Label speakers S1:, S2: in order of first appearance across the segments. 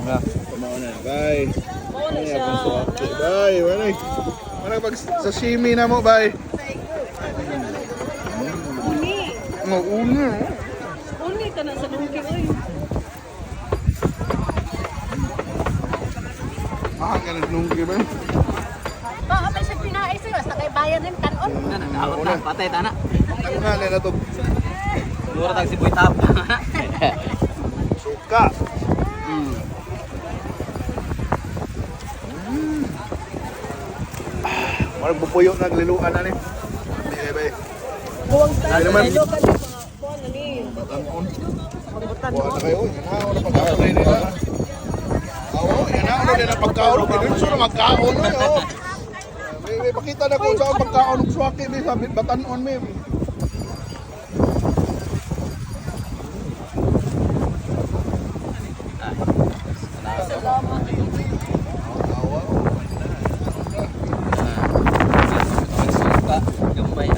S1: nga.
S2: Kumao na. Bye.
S3: Mauna siya.
S2: Bye. Wala. Wala pag sashimi na mo, bye.
S3: Uni.
S2: Uni.
S3: Uni ka na sa lungki, oy.
S2: Ka na nungki ba?
S3: Oo, may siya pinaay sa'yo. Basta kay bayan rin kanon.
S1: Nakaot na, patay tana.
S2: Ano nga na ito?
S1: Siguro tag si Boy Tap.
S2: Suka. Parang pupuyo ng liluan na ni. Bye.
S3: Buwang tayo.
S2: Ay, naman.
S3: Local yung mga buwan na ni.
S2: Batanon.
S3: Pambutan
S2: Buwan
S3: mo.
S2: na kayo. Yan na. Wala pagkaon nila. Oo, yan na. Ano din ang pagkaon. Pinunso na magkaon. May pakita na kung saan pagkaon ng swaki. Sabi, batanon may.
S3: Salamat.
S1: Magsuka, gambay.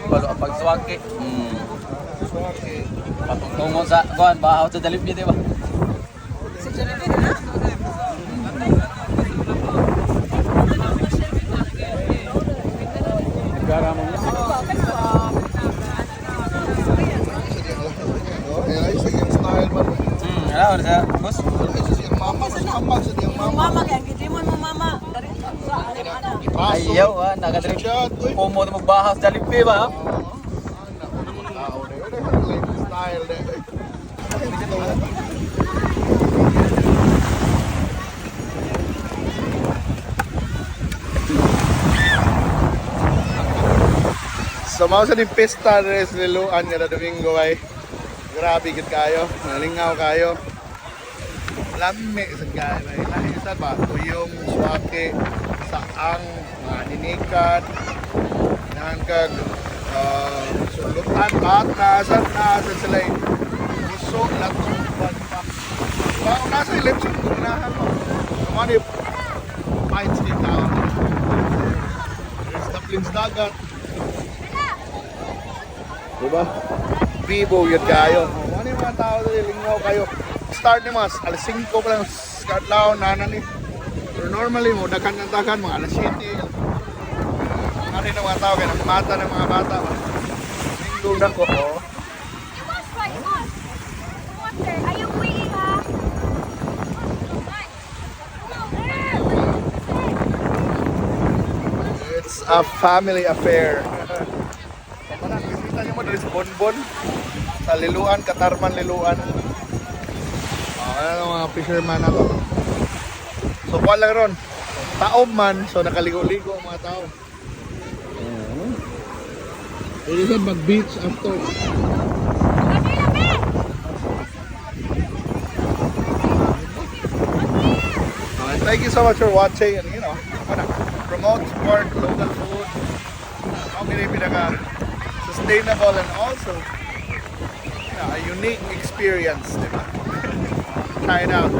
S1: Balo ang pagsuwaki. Patungtungon sa kuan bahaw sa dalip niya, di ba? Ano sa boss?
S3: Mama, kaya hindi mo mama. Dari sa
S1: Ayaw nagadrip. Pumo na magbahaw sa dalip, di ba?
S2: So mao sa di pista res Liloan kada Domingo ay grabe gid kayo, nalingaw kayo. Lami sa kayo ay lahi sa ba tuyom, swake, saang, mga ninikat, nangkag sulutan, bata, sa sila puso, latong, pa. Wow, nasa election kung unahan mo. Kumani, pints ni tao. There's taplins dagat. Diba? Bibo yun kayo. Ano yung mga tao doon, lingaw kayo. Start ni mas, alas 5 pa lang, start lao, nanan ni. Pero normally mo, dakan mga alas 7. Ano yung mga tao, kaya nagmata ng mga bata. Linggo na ko, oh. It's a family affair. Kita nyo mo dali sa Bonbon, sa Liloan, Catarman, Liloan. Ano mga fisherman na to. So kuha lang ron, taob man, so nakaligo-ligo ang mga tao. Pwede saan mag-beach after. Thank you so much for watching and promote, support local food. How can it be sustainable and also a unique experience, diba? Try it out.